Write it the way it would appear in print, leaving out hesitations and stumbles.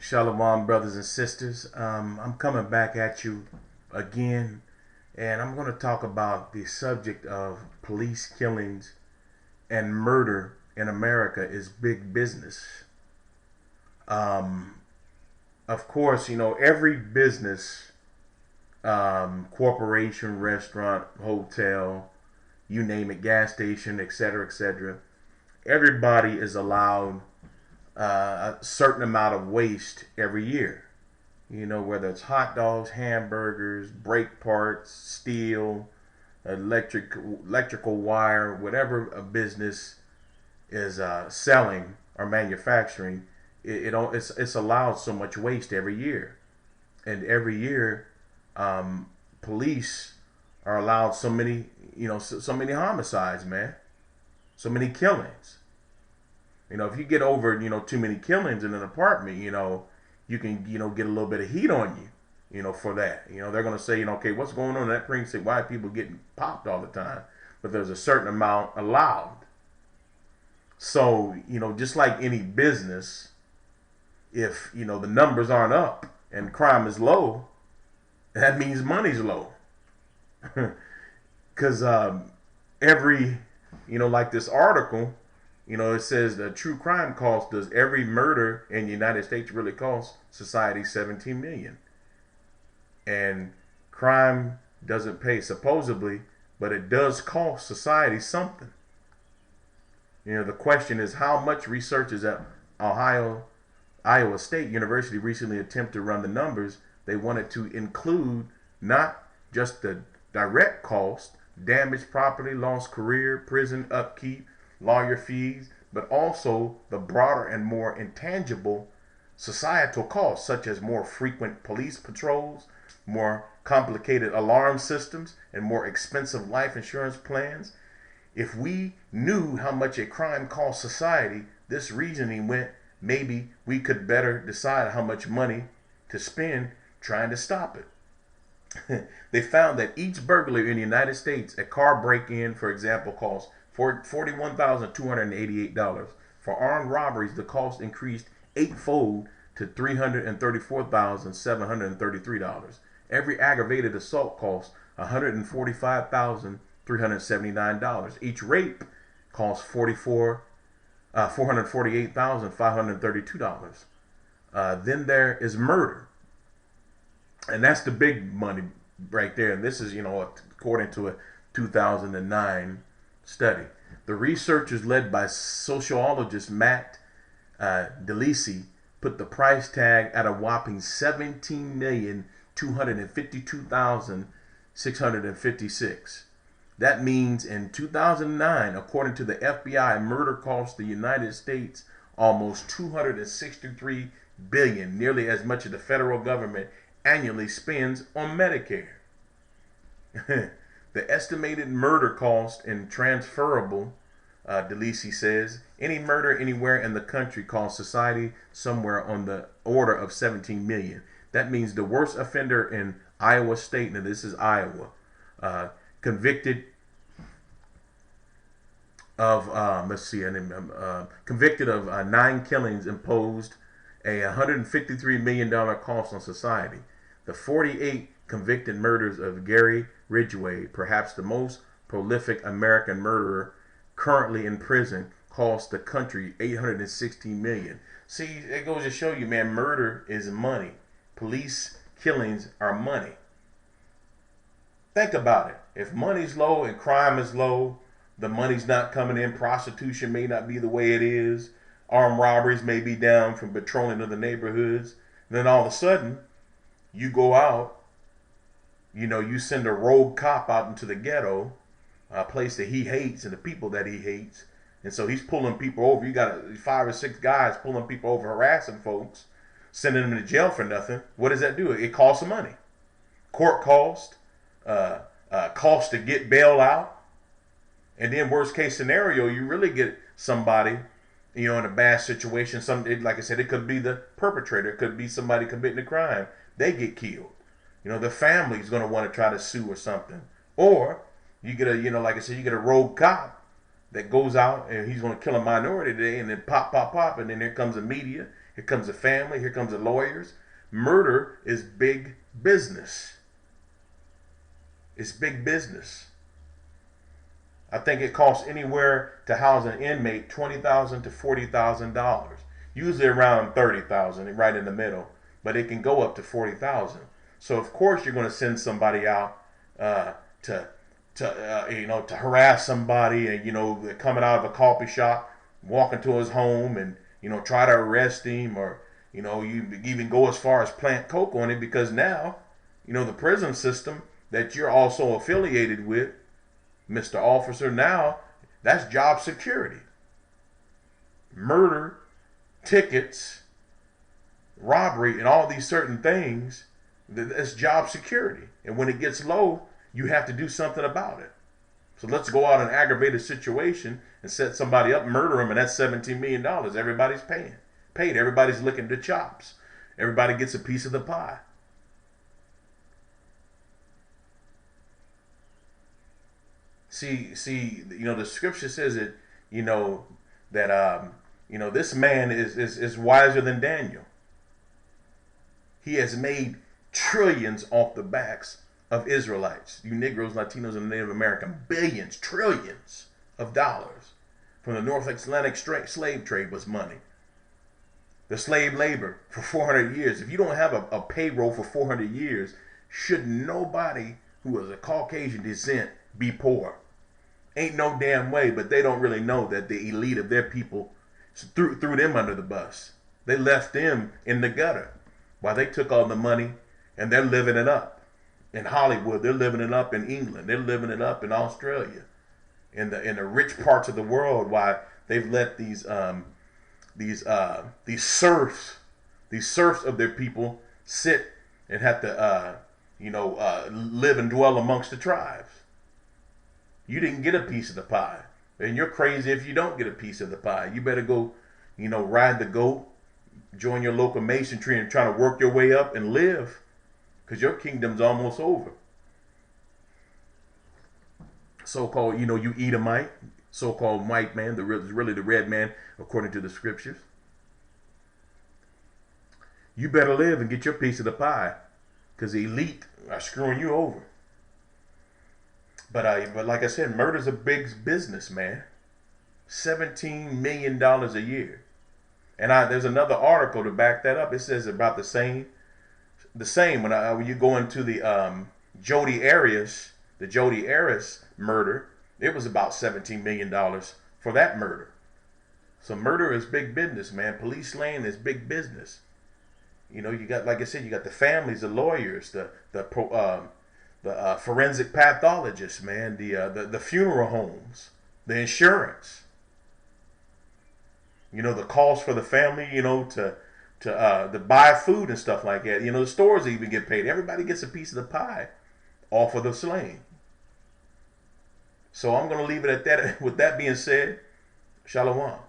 Shalom, brothers and sisters. I'm coming back at you again, and I'm going to talk about the subject of police killings and murder in America is big business. Um, of course, every business, corporation, restaurant, hotel, you name it, gas station, etc., etc. Everybody is allowed a certain amount of waste every year. Whether it's hot dogs, hamburgers, brake parts, steel, electrical wire, whatever a business is selling or manufacturing, it's allowed so much waste every year, and every year, police are allowed so many, so many homicides, man, so many killings. If you get over, too many killings in an apartment, you can, get a little bit of heat on you, for that. They're going to say, okay, what's going on in that precinct? Why are people getting popped all the time? But there's a certain amount allowed. So, just like any business, if, the numbers aren't up and crime is low, that means money's low. Because every, like this article, it says the true crime cost, does every murder in the United States really cost society 17 million? And crime doesn't pay supposedly, but it does cost society something. The question is how much. Researchers at Iowa State University recently attempted to run the numbers. They wanted to include not just the direct cost, damaged property, lost career, prison upkeep, lawyer fees, but also the broader and more intangible societal costs, such as more frequent police patrols, more complicated alarm systems, and more expensive life insurance plans. If we knew how much a crime costs society, this reasoning went, maybe we could better decide how much money to spend trying to stop it. They found that each burglary in the United States, a car break-in, for example, costs $41,288. For armed robberies, the cost increased eightfold to $334,733. Every aggravated assault costs $145,379. Each rape costs $448,532. Then there is murder, and that's the big money right there. And this is, according to a 2009 study. The researchers, led by sociologist Matt DeLisi, put the price tag at a whopping $17,252,656. That means in 2009, according to the FBI, murder cost the United States almost $263 billion, nearly as much as the federal government annually spends on Medicare. The estimated murder cost in transferable, DeLisi says, any murder anywhere in the country costs society somewhere on the order of 17 million. That means the worst offender in Iowa State, and this is Iowa, convicted of convicted of 9 killings, imposed a $153 million cost on society. The 48 convicted murders of Gary Ridgway, perhaps the most prolific American murderer currently in prison, cost the country $816 million. See, it goes to show you, man, murder is money. Police killings are money. Think about it. If money's low and crime is low, the money's not coming in. Prostitution may not be the way it is. Armed robberies may be down from patrolling of the neighborhoods. And then all of a sudden, you go out, you send a rogue cop out into the ghetto, a place that he hates and the people that he hates. And so he's pulling people over. You got 5 or 6 guys pulling people over, harassing folks, sending them to jail for nothing. What does that do? It costs some money. Court cost, cost to get bail out. And then worst case scenario, you really get somebody, in a bad situation. Like I said, it could be the perpetrator. It could be somebody committing a crime. They get killed. The family's going to want to try to sue or something. Or you get like I said, you get a rogue cop that goes out and he's going to kill a minority today, and then pop, and then here comes the media, Here comes the family. Here comes the lawyers. Murder is big business. It's big business. I think it costs anywhere to house an inmate $20,000 to $40,000. Usually around $30,000, right in the middle, but it can go up to $40,000. So of course you're going to send somebody out to to harass somebody, and coming out of a coffee shop, walking to his home, and try to arrest him, or you even go as far as plant coke on him, because now the prison system that you're also affiliated with, Mr. Officer, now that's job security. Murder, tickets, robbery, and all these certain things, that's job security. And when it gets low, you have to do something about it. So let's go out and aggravate a situation and set somebody up, murder them, and that's $17 million. Everybody's paid. Everybody's licking the chops. Everybody gets a piece of the pie. See, the scripture says it, that this man is wiser than Daniel. He has made trillions off the backs of Israelites, you Negroes, Latinos, and Native American. Billions, trillions of dollars from the North Atlantic slave trade was money. The slave labor for 400 years. If you don't have a payroll for 400 years, should nobody who is a Caucasian descent be poor? Ain't no damn way, but they don't really know that the elite of their people threw them under the bus. They left them in the gutter while they took all the money, and they're living it up. In Hollywood, they're living it up. In England, they're living it up. In Australia, in the rich parts of the world, why they've let these serfs of their people sit and have to live and dwell amongst the tribes. You didn't get a piece of the pie, and you're crazy if you don't get a piece of the pie. You better go, ride the goat, join your local masonry, and try to work your way up and live, because your kingdom's almost over. So-called, you Edomite, so-called white man, really the red man, according to the scriptures. You better live and get your piece of the pie, because the elite are screwing you over. But like I said, murder's a big business, man. $17 million a year. And there's another article to back that up. It says about the same when you go into the Jodi Arias murder, it was about $17 million for that murder. So murder is big business, man. Police slaying is big business. You got, like I said, you got the families, the lawyers, the forensic pathologists, man, the funeral homes, the insurance. The cost for the family, to buy food and stuff like that. The stores even get paid. Everybody gets a piece of the pie off of the slaying. So I'm going to leave it at that. With that being said, Shalom.